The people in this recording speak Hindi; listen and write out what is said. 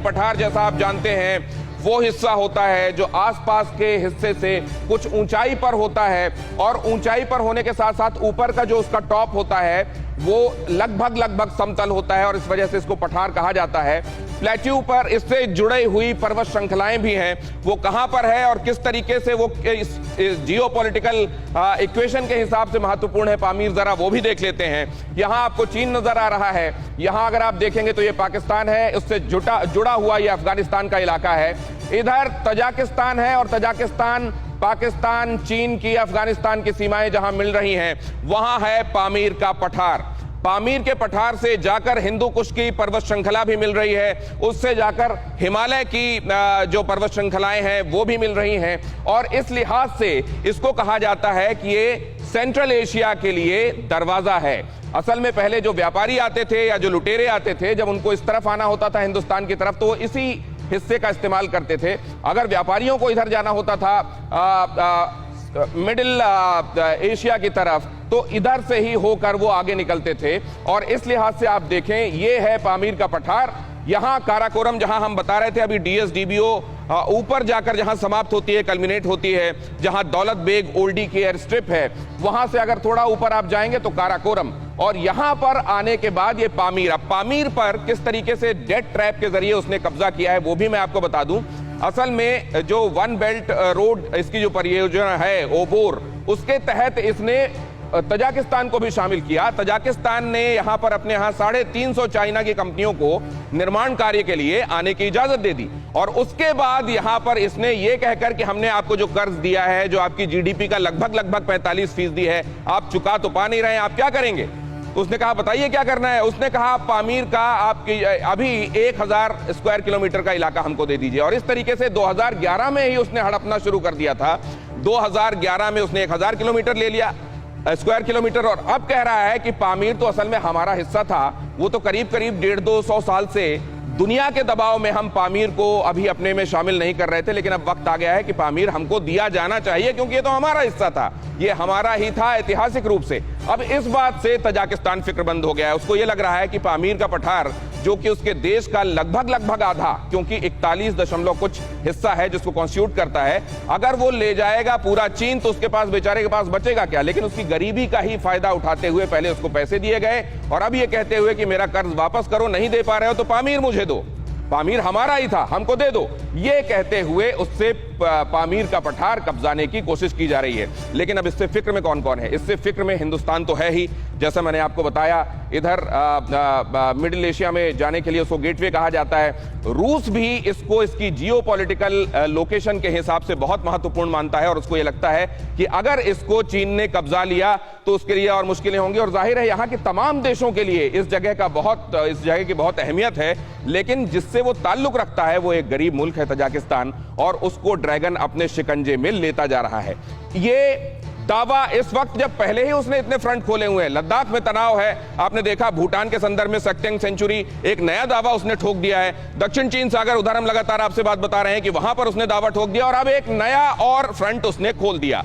पठार जैसा आप जानते हैं वो हिस्सा होता है जो आसपास के हिस्से से कुछ ऊंचाई पर होता है और ऊंचाई पर होने के साथ साथ ऊपर का जो उसका टॉप होता है वो लगभग समतल होता है और इस वजह से इसको पठार कहा जाता है। प्लेट्यू पर इससे जुड़ी हुई पर्वत श्रृंखलाएं भी हैं, वो कहां पर है और किस तरीके से वो इस जियोपॉलिटिकल इक्वेशन के हिसाब से महत्वपूर्ण है पामीर, जरा वो भी देख लेते हैं। यहां आपको चीन नजर आ रहा है, यहां अगर आप देखेंगे तो ये पाकिस्तान है, उससे जुड़ा हुआ ये अफगानिस्तान का इलाका है। इधर तजाकिस्तान है और तजाकिस्तान पाकिस्तान चीन की अफगानिस्तान की सीमाएं जहां मिल रही हैं, वहां है पामीर का पठार। पामीर के पठार से जाकर हिंदू कुश की पर्वत श्रृंखला भी मिल रही है, उससे जाकर हिमालय की जो पर्वत श्रृंखलाएं हैं वो भी मिल रही हैं और इस लिहाज से इसको कहा जाता है कि ये सेंट्रल एशिया के लिए दरवाजा है। असल में पहले जो व्यापारी आते थे या जो लुटेरे आते थे, जब उनको इस तरफ आना होता था हिंदुस्तान की तरफ, तो वो इसी हिस्से का इस्तेमाल करते थे। अगर व्यापारियों को इधर जाना होता था मिडिल एशिया की तरफ, तो इधर से ही होकर वो आगे निकलते थे और इस लिहाज से आप देखें ये है पामीर का पठार। यहां काराकोरम जहां हम बता रहे थे अभी डीएसडीबीओ ऊपर जाकर जहां समाप्त होती है, कल्मिनेट होती है, जहां दौलत बेग ओल्डी की एयर स्ट्रिप है, वहां से अगर थोड़ा ऊपर आप जाएंगे तो काराकोरम और यहां पर आने के बाद ये पामीर। अब पामीर पर किस तरीके से डेथ ट्रैप के जरिए उसने कब्जा किया है वो भी मैं आपको बता दूं। असल में जो वन बेल्ट रोड इसकी जो परियोजना है ओबोर, उसके तहत इसने तजाकिस्तान को भी शामिल किया। तजाकिस्तान ने यहां पर अपने यहां 350 चाइना की कंपनियों को निर्माण कार्य के लिए आने की इजाजत दे दी और उसके बाद यहां पर इसने ये कहकर कि हमने आपको जो कर्ज दिया है, जो आपकी जीडीपी का लगभग 45% है, आप चुका तो पा नहीं रहे, आप क्या करेंगे? तो उसने कहा बताइए क्या करना है। उसने कहा पामीर का आपकी अभी 1000 स्क्वायर किलोमीटर का इलाका हमको दे दीजिए और इस तरीके से 2011 में ही उसने हड़पना शुरू कर दिया था। 2011 में उसने 1000 किलोमीटर ले लिया स्क्वायर किलोमीटर और अब कह रहा है कि पामीर तो असल में हमारा हिस्सा था, वो तो करीब 150-200 साल से दुनिया के दबाव में हम पामीर को अभी अपने में शामिल नहीं कर रहे थे, लेकिन अब वक्त आ गया है कि पामीर हमको दिया जाना चाहिए क्योंकि ये तो हमारा हिस्सा था, ये हमारा ही था ऐतिहासिक रूप से। अब इस बात से तजाकिस्तान फिक्रमंद हो गया है, उसको ये लग रहा है कि पामीर का पठार जो कि उसके देश का लगभग आधा, क्योंकि 41 कुछ हिस्सा है जिसको कॉन्स्टिट्यूट करता है, अगर वो ले जाएगा पूरा चीन तो उसके पास बेचारे के पास बचेगा क्या। लेकिन उसकी गरीबी का ही फायदा उठाते हुए पहले उसको पैसे दिए गए और अब ये कहते हुए कि मेरा कर्ज वापस करो, नहीं दे पा रहे हो तो पामीर मुझे दो, पामीर हमारा ही था हमको दे दो, ये कहते हुए उससे पामीर का पठार कब्जाने की कोशिश की जा रही है। लेकिन अब इससे फिक्र में कौन कौन है? इससे फिक्र में हिंदुस्तान तो है ही, जैसा मैंने आपको बताया इधर मिडिल एशिया में जाने के लिए उसको गेटवे कहा जाता है। रूस भी इसको इसकी जियोपॉलिटिकल लोकेशन के हिसाब से बहुत महत्वपूर्ण मानता है और उसको ये लगता है कि अगर इसको चीन ने कब्जा लिया तो उसके लिए और मुश्किलें होंगी और जाहिर है यहाँ के तमाम देशों के लिए इस जगह की बहुत अहमियत है। लेकिन जिससे वो ताल्लुक रखता है वो एक गरीब मुल्क है तजाकिस्तान और उसको ड्रैगन अपने शिकंजे में लेता जा रहा है। ये दावा इस वक्त जब पहले ही उसने इतने फ्रंट खोले हुए हैं, लद्दाख में तनाव है, आपने देखा भूटान के संदर्भ में सक्टेंग सेंचुरी एक नया दावा उसने ठोक दिया है, दक्षिण चीन सागर उधर हम लगातार आपसे बात बता रहे हैं कि वहां पर उसने दावा ठोक दिया और अब एक नया और फ्रंट उसने खोल दिया।